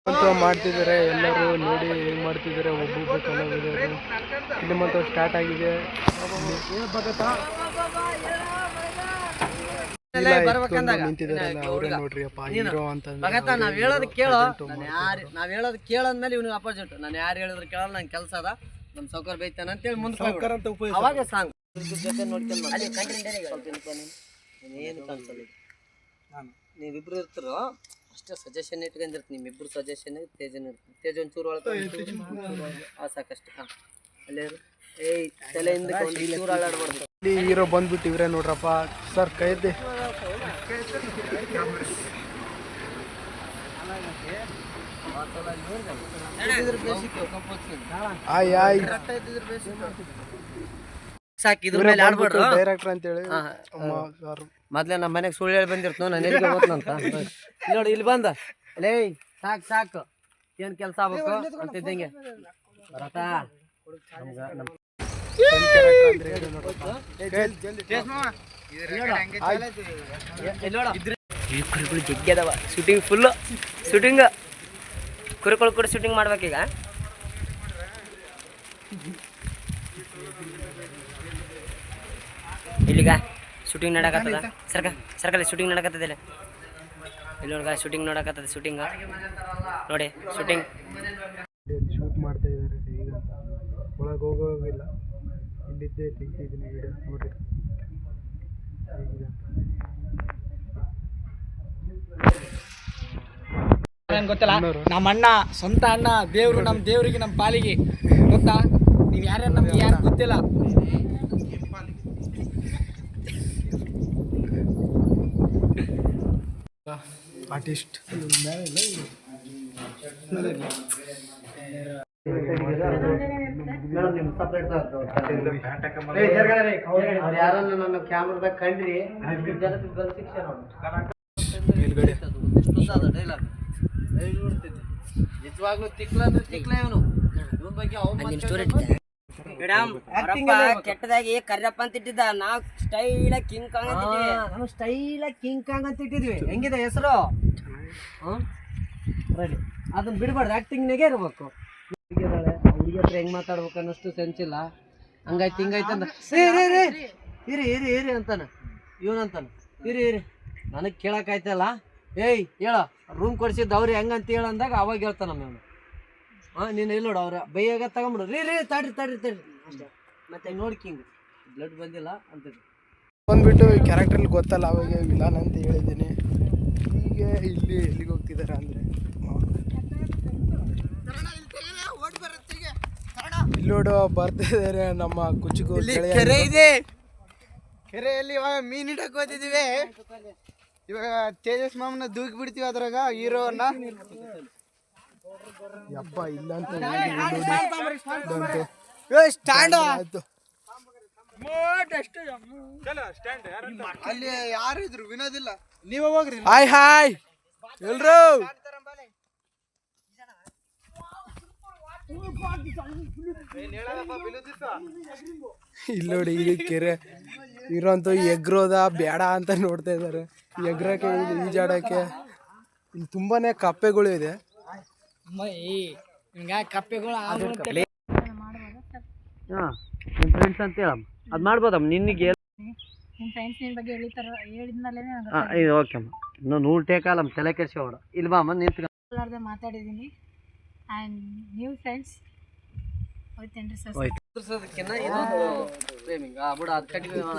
ಅಂತ ಮಾಡ್ತಿದ್ದಾರೆ ಎಲ್ಲರೂ ನೋಡಿ ಹೆಂಗ್ ಮಾಡ್ತಿದ್ದಾರೆ ಒಬ್ಬೊಬ್ಬರು ಕಲಾವಿದರು ಇಲ್ಲಿ ಮಾತ್ರ ಸ್ಟಾರ್ಟ್ ಆಗಿದೆ ನಿಂತಿದ್ದಾರೆ ಅವರೇ ನೋಡ್ರಿ ಅಪ್ಪ ಹೀರೋ ಅಂತ ನಾವ್ ಹೇಳೋದ್ ಕೇಳೋ ನಾವ್ ಹೇಳೋದ್ ಕೇಳಂದ್ಮೇಲೆ ಇವ್ನಿಗೆ ಅಪೋಸಿಟ್ ನಾನು ಯಾರು ಹೇಳಿದ್ರು ಕೇಳಲ್ಲ ನಂಗೆ ಕೆಲಸ ಅದ ನಮ್ ಸೌಕರ್ ಬೈತಾನ ಅಂತೇಳಿ ಮುಂದೆ ಅವಾಗ ಸಾಂಗ್ ಜೊತೆ ನೋಡ್ಕೊಂಡು ಏನು ಕಾಣಿಸಲ್ಲ ನೀವಿಬ್ರು ಇರ್ತಿರೋ ಅಷ್ಟೇ ಸಜೆಷನ್ ಇಟ್ಕೊಂಡಿರ್ತೀನಿ ನಿಮ್ಮಿಬ್ರು ಸಜೆಷನ್ ತೇಜನ್ ಇರ್ತೀನಿ ತೇಜ್ ಒಂಚೂರು ಒಳಗೆ ಸಾಕಷ್ಟು ಅಲ್ಲೇ ಏಯ್ ತಲೆಯಿಂದ ಚೂರು ಅಲ್ಲಾಡ್ಬಾರ್ದು ಇಲ್ಲಿ ಹೀರೋ ಬಂದ್ಬಿಟ್ಟು ಇವ್ರೆ ನೋಡ್ರಪ್ಪ ಸರ್ ಕೈದ್ದೆ ಸಾಕಿದ್ರ ಮೇಲೆ ಆಡ್ಬಿಡ್ರು ಡೈರೆಕ್ಟರ್ ಅಂತ ಹೇಳಿ ಮೊದ್ಲೇ ನಮ್ಮ ಮನೆಗೆ ಸುಳ್ಳು ಹೇಳಿ ಬಂದಿರ್ತ ನಾನು ಎಲ್ಲಿಗೆ ಹೋಗ್ತಂತ ನೋಡಿ ಇಲ್ಲಿ ಬಂದ ಲೇ ಸಾಕು ಸಾಕು ಏನ್ ಕೆಲಸ ಆಗ್ಬೇಕು ಅಂತಿದ್ದಂಗೆ ಬರತ್ತಾ ಕುರಿಗಳು ಜಗ್ಗಿ ಅದಾವ ಶೂಟಿಂಗ್ ಫುಲ್ಲು ಶೂಟಿಂಗ್ ಕುರಿಗಳು ಕೂಡ ಶೂಟಿಂಗ್ ಮಾಡ್ಬೇಕೀಗ ಇಲ್ಲಿಗ ಶೂಟಿಂಗ್ ನೋಡಕತ್ತದ ಸರ್ಕಲ್ ಶೂಟಿಂಗ್ ನೋಡಕತ್ತದಿಲ್ಲ ಇಲ್ಲಿ ನೋಡ್ಗ ಶೂಟಿಂಗ್ ನೋಡಕತ್ತದ ಶೂಟಿಂಗ್ ನೋಡಿ ಶೂಟಿಂಗ್ ಶೂಟ್ ಮಾಡ್ತಾ ಇದ್ದಾರೆ ಈಗ ಒಳಗೆ ಹೋಗೋಗಿಲ್ಲ ಇಲ್ಲಿದ್ದೇ ತೆಗ್ತಿದ್ದೀನಿ ವಿಡಿಯೋ ನೋಡ್ರಿ ಗೊತ್ತಿಲ್ಲ ನಮ್ಮ ಅಣ್ಣ ಸ್ವಂತ ಅಣ್ಣ ದೇವ್ರು ನಮ್ಮ ದೇವ್ರಿಗೆ ನಮ್ಮ ಪಾಲಿಗೆ ಗೊತ್ತಾ ನೀವು ಯಾರ್ಯಾರು ನಮ್ಗೆ ಯಾರು ಗೊತ್ತಿಲ್ಲ ಆರ್ಟಿಸ್ಟ್ ಯಾರನ್ನ ನನ್ನ ಕ್ಯಾಮ್ರಾದಾಗ ಕಂಡ್ರಿ ನಿಜವಾಗ್ಲೂ ತಿಕ್ಲ ಅಂದ್ರೆ ತಿಕ್ಲ ಇವನು ಇವನ್ ಬಗ್ಗೆ ಕೆಟ್ಟದಾಗಿ ಕರ್ರಪ್ಪ ಅಂತ ಇಟ್ಟಿದ್ದ ನಾವ್ ಸ್ಟೈಲ್ ಕಿಂಗ್ ಕಾಂಗ್ ಅಂತ ಸ್ಟೈಲ್ ಕಿಂಗ್ ಕಾಂಗ್ ಅಂತ ಇಟ್ಟಿದ್ವಿ ಹೆಂಗಿದೆ ಹೆಸರು ರೆಡಿ ಅದನ್ನ ಬಿಡಬಾರ್ದು ಆಕ್ಟಿಂಗ್ನಾಗೆ ಇರ್ಬೇಕು ಹುಡುಗಿ ಹತ್ರ ಹೆಂಗ್ ಮಾತಾಡ್ಬೇಕು ಅನ್ನೋಷ್ಟು ಸೆನ್ಸ್ ಇಲ್ಲ ಹಂಗಾಯ್ತು ಹಿಂಗಾಯ್ತು ಅಂತ ಇರಿ ಇರಿ ಇರಿ ಅಂತಾನ ಇವನಂತಾನ ಇರಿ ಇರಿ ನನಗ್ ಕೇಳಕ್ ಆಯ್ತಲ್ಲ ಏಯ್ ಹೇಳ ರೂಮ್ ಕೊಡ್ಸಿದ್ದು ಅವ್ರು ಹೆಂಗಂತ ಹೇಳಂದಾಗ ಅವಾಗ ಹೇಳ್ತಾನ ಅವನು ನೀನು ಇಲ್ಲಿ ನೋಡು ಅವ್ರ ಬೈಯಾಗ ತಗೊಂಬಿಡು ರೀ ರೀ ತಡ್ರಿ ತಡ್ರಿ ತಡ್ರಿ ಅಷ್ಟೇ ಮತ್ತೆ ನೋಡ್ಕಿಂಗ್ ಬ್ಲಡ್ ಬಂದಿಲ್ಲ ಅಂತ ಬಂದ್ಬಿಟ್ಟು ಕ್ಯಾರೆಕ್ಟ್ರಲ್ಲಿ ಗೊತ್ತಲ್ಲ ಅವಾಗ ವಿಲಾನ್ ಅಂತ ಹೇಳಿದ್ದೀನಿ ಈಗ ಇಲ್ಲಿ ಎಲ್ಲಿಗೆ ಹೋಗ್ತಿದ್ದಾರೆ ಅಂದರೆ ಇಲ್ಲಿ ನೋಡು ಬರ್ತಿದ್ದಾರೆ ನಮ್ಮ ಕುಚ್ಚುಗು ಕೆರೆ ಇದೆ ಕೆರೆಯಲ್ಲಿ ಇವಾಗ ಮೀನ್ ಇಡಕ್ ಹೋಗ್ತಿದೀವಿ ಇವಾಗ ತೇಜಸ್ ಮಾಮನ ದೂಕಿ ಬಿಡ್ತೀವಿ ಅದ್ರಾಗ ಹೀರೋನ ಯಪ್ಪ ಇಲ್ಲ ಅಂತ ಸ್ಟ್ಯಾಂಡ್ ಆಯ್ತು ಅಲ್ಲಿ ಯಾರು ಇದ್ರು ವಿನೋದಿಲ್ಲ ನೀವ ಹೋಗ್ರಿ ಹಾಯ್ ಹಾಯ್ ಎಲ್ರು ಇಲ್ಲಿ ನೋಡಿ ಈ ಕೆರೆ ಇರೋಂತ ಎಗ್ರೋದ ಬೇಡ ಅಂತ ನೋಡ್ತಾ ಇದ್ದಾರೆ ಎಗ್ರಕ್ಕೆ ಈಜಾಡಕ್ಕೆ ಇಲ್ಲಿ ತುಂಬಾನೇ ಕಪ್ಪೆಗಳು ಇದೆ ಕಪ್ಪೆಗಳು ನಿಮ್ಮ ಫ್ರೆಂಡ್ಸ್ ಅಂತ ಹೇಳಮ್ಮ ಅದು ಮಾಡ್ಬೋದಮ್ಮ ನಿನಗೆ ಓಕೆ ಅಮ್ಮ ಇನ್ನೂ 100 ಟೇಕಲ್ಲಮ್ಮ ತಲೆ ಕೆಡ್ಸೋಡ ಇಲ್ಲಿ ಬಾ ಅಮ್ಮ ನಿಂತ್ಕೊಂಡು ಮಾತಾಡಿದ್ದೀನಿ ಆ್ಯಂಡ್ ನ್ಯೂ ಫ್ರೆಂಡ್ಸ್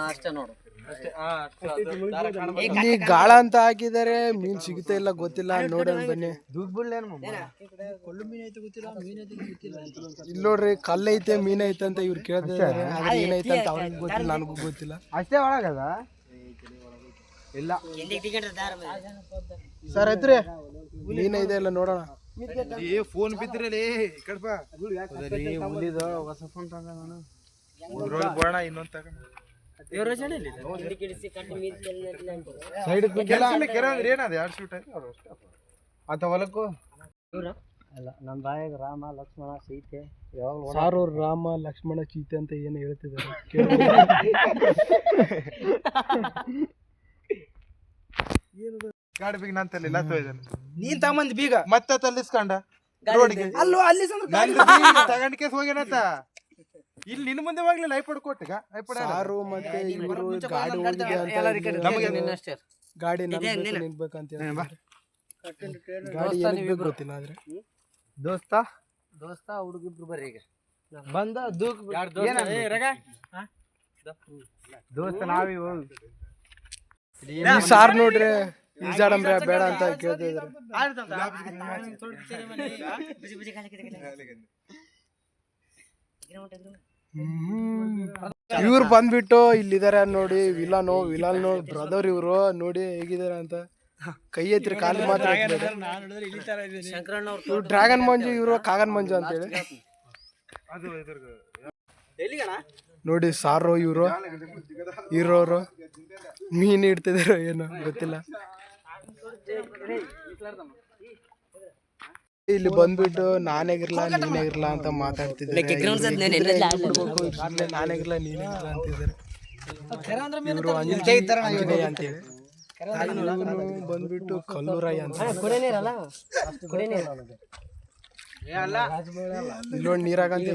ಅಷ್ಟೇ ನೋಡು ಇಲ್ಲಿ ಗಾಳ ಅಂತ ಹಾಕಿದ್ದಾರೆ ಮೀನ್ ಸಿಗುತ್ತಾ ಇಲ್ಲ ಗೊತ್ತಿಲ್ಲ ನೋಡೋಣ ಬನ್ನಿ ಇಲ್ಲಿ ನೋಡ್ರಿ ಕಲ್ಲೈತೆ ಮೀನೈತೆ ಅಂತ ಇವ್ರು ಕೇಳ್ತಿದ್ದಾರೆ ಏನೈತೆ ಅಂತ ಅವ್ರಿಗೆ ಗೊತ್ತಿಲ್ಲ ನನಗೂ ಗೊತ್ತಿಲ್ಲ ಅಷ್ಟೇ ಒಳಗದ ಇಲ್ಲ ಸರ್ ಐತ್ರಿ ಮೀನೈತೆ ಇಲ್ಲ ನೋಡೋಣ ಫೋನ್ ಬಿದ್ರಲ್ಲಿ ಕಡ್ಪ ಹೊಸ ಫೋನ್ ತಗೊಂಡ ಇನ್ನೊಂದು ತಗೊಂಡ ಅಂತ ಹೊಲಕ್ಕೂ ಅಲ್ಲ ನಮ್ಮ ಬಾಯಿಗೆ ರಾಮ ಲಕ್ಷ್ಮಣ ಸೀತೆ ಸಾರೂರು ರಾಮ ಲಕ್ಷ್ಮಣ ಸೀತೆ ಅಂತ ಏನು ಹೇಳ್ತಿದ್ದಾರೆ ಗಾಡಿ ಬೀಗ ನಾನು ತರಲಿಲ್ಲ ನೀನ್ ತಗೊಂಡ್ ಬೀಗ ಮತ್ತೆ ತಲ್ಲಿಸ್ಕೊಂಡ ರೋಡ್ಗೆ ಅಲ್ಲೋ ಅಲ್ಲಿ ತಗೊಂಡ್ ಕೇಸ್ ಹೋಗ್ಯಾನತ್ತ ಇಲ್ಲಿ ನಿನ್ನ ಮುಂದೆ ಹೋಗ್ಲಿಲ್ಲ ಐಪಡ್ ಕೊಟ್ಟಿಗ ಐಪಡ್ ಸಾರು ಮತ್ತೆ ಇವರು ಗಾಡಿ ಹೋಗಿದೆ ಅಂತ ನಿನ್ನಷ್ಟೇ ಗಾಡಿ ನಿಲ್ಬೇಕಂತ ಗಾಡಿ ಏನಕ್ಕೆ ಗೊತ್ತಿಲ್ಲ ಆದ್ರೆ ದೋಸ್ತ ಹುಡುಗಿಬ್ರು ಬರ್ರಿ ಈಗ ಬಂದ ದೂಕ್ ದೋಸ್ತ ನಾವಿವು ಈ ಸಾರ್ ನೋಡ್ರಿ ಈಜಾಡಂಬ್ರೆ ಬೇಡ ಅಂತ ಕೇಳ್ತಿದ್ರು ಇವ್ರು ಬಂದ್ಬಿಟ್ಟು ಇಲ್ಲಿದ್ದಾರೆ ನೋಡಿ ವಿಲನ್ ಬ್ರದರ್ ಇವ್ರು ನೋಡಿ ಹೇಗಿದ್ದಾರೆ ಅಂತ ಕೈ ಎತ್ತಿರಿ ಕಾಲು ಮಾತ್ರ ಇವ್ರು ಡ್ರ್ಯಾಗನ್ ಮಂಜು ಇವರು ಕಾಗನ್ ಮಂಜು ಅಂತ ಹೇಳಿ ನೋಡಿ ಸಾರು ಇವರು ಇರೋರು ಮೀನು ಇಡ್ತಿದಾರೋ ಏನೋ ಗೊತ್ತಿಲ್ಲ ಇಲ್ಲಿ ಬಂದ್ಬಿಟ್ಟು ನಾನೇಗಿರ್ಲಾ ನೀನೇಗಿರ್ಲಾ ಅಂತ ಮಾತಾಡ್ತಿದ್ದಾರೆ ನಾನೇಗಿರ್ಲಾ ನೀನೇಗಿರ್ಲಾ ಅಂತಿದ್ದಾರೆ ಇವರು ಆಂಜನೇಯ ಅಂತೇಳಿ ಬಂದ್ಬಿಟ್ಟು ಕಲ್ಲೂರಾಯ ಅಂತ ಇಲ್ಲೊಂದು ನೀರಾಗಂತ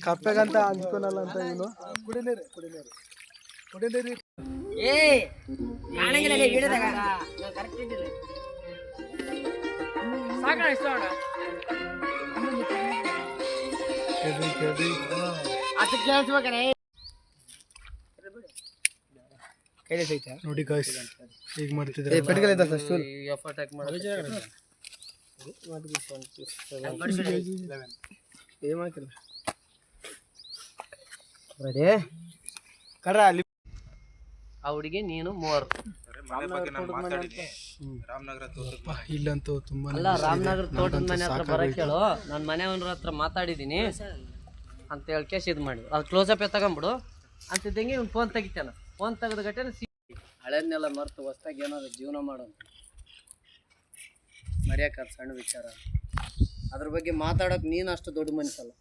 ಕಪ್ಪೆಗಂತ ಅಂಜ್ಕೊನಲ್ಲ ಅಂತ ಇವನು ನೋಡಿ ಗಾಯ್ಸ್ ಈಗ ಮಾಡ್ತಿದ್ದಾರೆ ಆ ಹುಡುಗಿ ನೀನು ಮೂವರು ಇಲ್ಲಂತೂ ತುಂಬಾ ಅಲ್ಲ ರಾಮನಗರ ತೋಟದ ಮನೆ ಹತ್ರ ಬರಕ್ ಹೇಳು ನಾನು ಮನೆಯವ್ರ ಹತ್ರ ಮಾತಾಡಿದೀನಿ ಅಂತ ಹೇಳಿ ಕೇಸ್ ಇದು ಮಾಡಿ ಅದು ಕ್ಲೋಸಪ್ ತಗೊಂಬಿಡು ಅಂತಿದ್ದಂಗೆ ಇವ್ನು ಫೋನ್ ತೆಗಿತಾನ ಫೋನ್ ತೆಗೆದ ಗಟ್ಟೆ ಹಳೇದ್ನೆಲ್ಲ ಮರ್ತು ಹೊಸ್ದಾಗಿ ಏನಾದ್ರು ಜೀವನ ಮಾಡೋಂತ ಮರ್ಯಾಕ ಸಣ್ಣ ವಿಚಾರ ಅದ್ರ ಬಗ್ಗೆ ಮಾತಾಡೋಕೆ ನೀನು ಅಷ್ಟು ದೊಡ್ಡ ಮನುಷ್ಯಲ್ಲ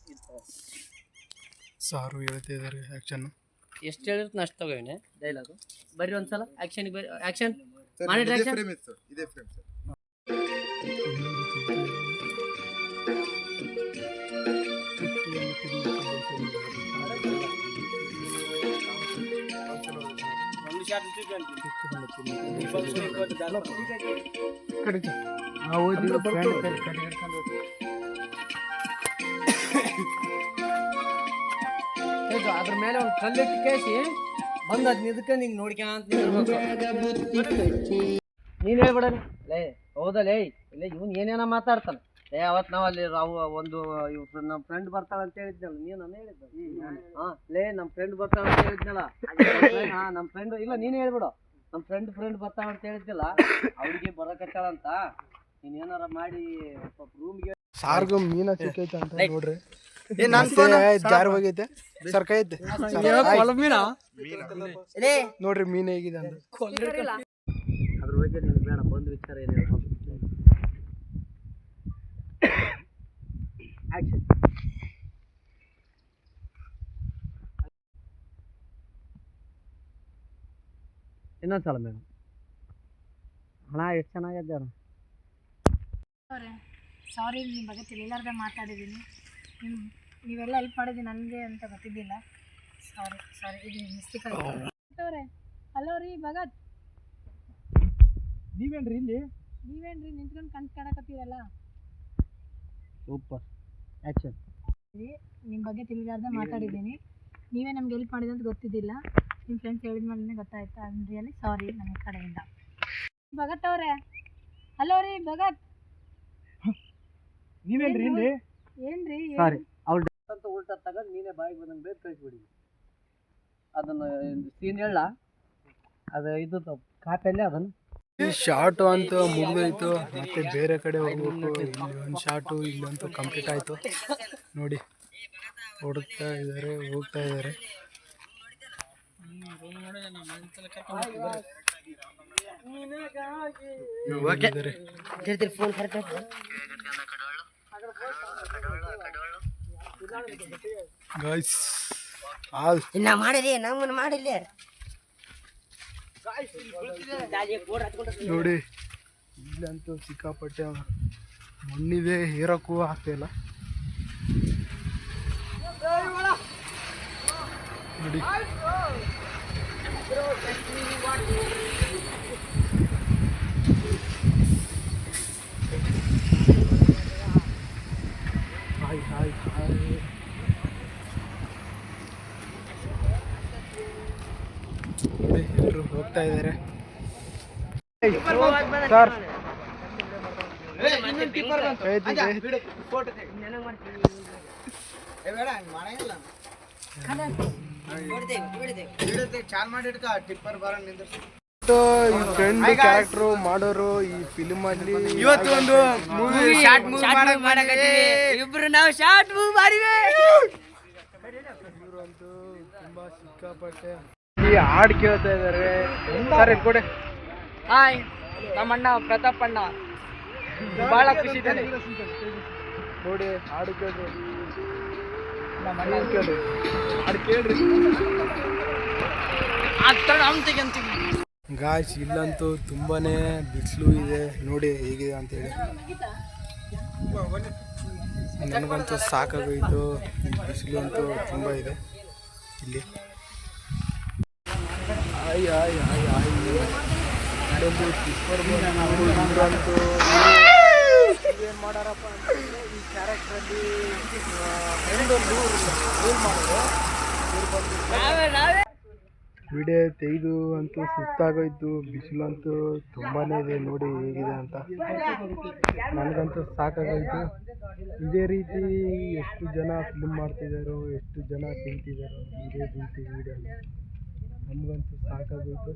ಸಾರು ಹೇಳ್ತಿದ್ದಾರೆ ಆಕ್ಷನ್ ಎಷ್ಟು ಹೇಳಿರ್ತೀನಿ ಅಷ್ಟು ತಗೋಣ ಡೈಲಾಗು ಬರ್ರಿ ಒಂದ್ಸಲ ಆ್ಯಕ್ಷನ್ಗೆ ಬರ್ರಿ ಆ್ಯಕ್ಷನ್ ಮಾಡಿದ್ರೆ ಇದೇ ಫ್ರೇಮ್ ಸರ್ ಅದ್ರ ಮೇಲೆ ಒಂದು ಕಲ್ಲಿಟ್ಟು ಕೇಸಿ ಬಂದು ಅದ್ ನಿದ್ಕ ನಿಂಗೆ ನೋಡ್ಕೊಂತ ನೀನ್ ಹೇಳ್ಬಿಡ ಲೇ ಹೌದಲೇ ಇಲ್ಲ ಇವ್ನು ಏನೇನ ಮಾತಾಡ್ತಾನೆ ಅವತ್ತು ನಾವು ಅಲ್ಲಿ ಒಂದು ನಮ್ಮ ಫ್ರೆಂಡ್ ಬರ್ತಾಳ ಅಂತ ಹೇಳಿದ್ನಲ್ಲ ನೀನು ಹೇಳಿದ್ದ ಹಾ ಲೇ ನಮ್ಮ ಫ್ರೆಂಡ್ ಬರ್ತಾಳ ಅಂತ ಹೇಳಿದ್ನಲ್ಲ ಹಾ ನಮ್ಮ ಫ್ರೆಂಡ್ ಇಲ್ಲ ನೀನು ಹೇಳ್ಬಿಡು ನಮ್ಮ ಫ್ರೆಂಡ್ ಬರ್ತಾಳ ಅಂತ ಹೇಳಿದ್ನಲ್ಲ ಅವ್ರಿಗೆ ಬರಕತ್ತಾಳಂತ ನೀನ್ ಏನಾರ ಮಾಡಿ ರೂಮ್ಗೆ ಸಾರ್ಗು ಮೀನ ಸಿಕ್ಕೈತೆ ಅಂತ ನೋಡ್ರಿ ಜಾರ್ ಹೋಗೈತೆ ಸರ್ಕೈತೆ ನೋಡ್ರಿ ಮೀನ್ ಹೇಗಿದೆ ಅಂತ ಅದ್ರ ಬಗ್ಗೆ ನಿನ್ ಬೇಡ ಬಂದು ವಿಚಾರ ಏನಿಲ್ಲ ಆಕ್ಷನ್ ಇನ್ನೊಂದ್ಸಲ ಮೇಡಮ್ ಹಣ ಎಷ್ಟು ಚೆನ್ನಾಗಿದ್ದಾರ ಸಾರಿ ನಿಮ್ಮ ಬಗ್ಗೆ ತಿಳಿಲಾರ್ದೆ ಮಾತಾಡಿದ್ದೀನಿ ನೀವೆಲ್ಲ ಹೆಲ್ಪ್ ಮಾಡಿದ್ದೀನಿ ನನಗೆ ಅಂತ ಗೊತ್ತಿದ್ದಿಲ್ಲ ಸಾರಿ ಇದು ಮಿಸ್ಟೇಕ್ ಆಗಿದೆ ಹಲೋ ರೀ ಭಗತ್ ನೀವೇನ್ರಿ ಇಲ್ಲಿ ನಿಂತ್ಕೊಂಡು ಕಣ್ ಕಾಣಕತ್ತೀರಲ್ಲ ಸೂಪರ್ ಆ್ಯಕ್ಷನ್ ನಿಮ್ಮ ಬಗ್ಗೆ ತಿಳಿಲಾರ್ದೆ ಮಾತಾಡಿದ್ದೀನಿ ನೀವೇ ನಮ್ಗೆ ಹೆಲ್ಪ್ ಮಾಡಿದೆ ಅಂತ ಗೊತ್ತಿದ್ದಿಲ್ಲ ನಿಮ್ಮ ಫ್ರೆಂಡ್ಸ್ ಹೇಳಿದ ಮೇಲೆ ಗೊತ್ತಾಯ್ತು ಐ ರಿಯಲಿ ಸಾರಿ ನನ್ನ ಕಡೆಯಿಂದ ಭಗತ್ ಅವರೇ ಹಲೋ ರೀ ಭಗತ್ ನೀವೇನ್ರಿ ಇಲ್ಲಿ ಏನ್ರಿ ಸಾರಿ ಅವ್ಳು ಅಂತ ಉಲ್ಟಾ ತಗೊಂಡು ನೀನೇ ಬಾಯಿಗೆ ಬಂದಂಗೆ ಬೇರೆ ಕಳಿಸ್ಬಿಡಿ ಅದನ್ನು ಸೀನ್ ಹೇಳ ಅದು ಇದು ಕಾಪಲ್ಲೇ ಅದನ್ನು ಈ ಶಾರ್ಟು ಅಂತ ಮುಗಿದೋಯ್ತು ಮತ್ತೆ ಬೇರೆ ಕಡೆ ಹೋಗ್ಬೇಕು ಇಲ್ಲಿ ಒಂದು ಶಾರ್ಟು ಇಲ್ಲಂತೂ ಕಂಪ್ಲೀಟ್ ಆಯ್ತು ನೋಡಿ ಹೋಗ್ತಾ ಇದ್ದಾರೆ ಗಾಯ್ಸ್ ಇನ್ನ ಮಾಡಿರಿ ನಮ್ಮನ್ನ ಮಾಡಿಲ್ಲ ನೋಡಿ ಇಲ್ಲಂತೂ ಸಿಕ್ಕಾಪಟ್ಟೆ ಮಣ್ಣಿದೆ, ಏರಕ್ಕೂ ಆಗ್ತಾಯಿಲ್ಲ ನೋಡಿ. ಹಾಯ್ ಎಲ್ಲರೂ ಹೋಗ್ತಾ ಇದ್ದಾರೆ ಸರ್. ಚಾಲ್ ಮಾಡಿ ಟಿಪ್ಪರ್ ಬರ ನಿಂದ್ರಿಸಿ. ಈ ಫ್ರೆಂಡ್ ಕ್ಯಾರೆಕ್ಟರ್ ಮಾಡೋರು ಈ ಫಿಲ್ಮ್ ಅಲ್ಲಿ ಇವತ್ತು ಒಂದು ಶಾರ್ಟ್ ಮೂವಿ ಇಬ್ರು ನಾವು ಶಾರ್ಟ್ ಮೂವಿ ಮಾಡಿವೆ. ಇವ್ರಂತೂ ತುಂಬಾ ಸಿಕ್ಕಾಪಟ್ಟೆ ಈ ಹಾಡ್ ಕೇಳ್ತಾ ಇದಾರೆ. ಸರ್ ಇಲ್ಲಿ ಕೊಡೆ. ಹಾಯ್, ನಮ್ಮಣ್ಣ ಪ್ರತಾಪ್ ಅಣ್ಣ ಬಹಳ ಖುಷಿ ಇದ್ದಾನೆ. ನೋಡಿ ಹಾಡು ಕೇಳ್ರಿ, ಕೇಳ್ರಿ ಹಾಡು ಕೇಳ್ರಿ. ಗಾಯ್ಸ್ ಇಲ್ಲಂತೂ ತುಂಬಾನೇ ಬಿಸಿಲು ಇದೆ, ನೋಡಿ ಹೇಗಿದೆ ಅಂತೇಳಿ. ನನಗಂತೂ ಸಾಕಾಗೋಯ್ತು, ಬಿಸಿಲು ಅಂತೂ ತುಂಬ ಇದೆ ಇಲ್ಲಿ. ಇಲ್ಲೊಂದು ಟಿಪ್ಪರ್ ಬಂದು ಏನು ಮಾಡಾರಪ್ಪ ಅಂತ ಈ ಕ್ಯಾರೆಕ್ಟ್ರಲ್ಲಿ ರೂಲ್ ಮಾಡೋದು. ವಿಡಿಯೋ ತೆಗೆದು ಅಂತೂ ಸುಸ್ತಾಗೋಯ್ತು, ಬಿಸಿಲು ಅಂತೂ ತುಂಬಾ ಇದೆ, ನೋಡಿ ಹೇಗಿದೆ ಅಂತ. ನನಗಂತೂ ಸಾಕಾಗೋಯ್ತು. ಇದೇ ರೀತಿ ಎಷ್ಟು ಜನ ಫಿಲ್ಮ್ ಮಾಡ್ತಿದ್ದಾರೋ, ಎಷ್ಟು ಜನ ತಿಂತಿದ್ದಾರೋ ಇದೇ ರೀತಿ ವಿಡಿಯೋನ. ನಮಗಂತೂ ಸಾಕಾಗೋಯ್ತು.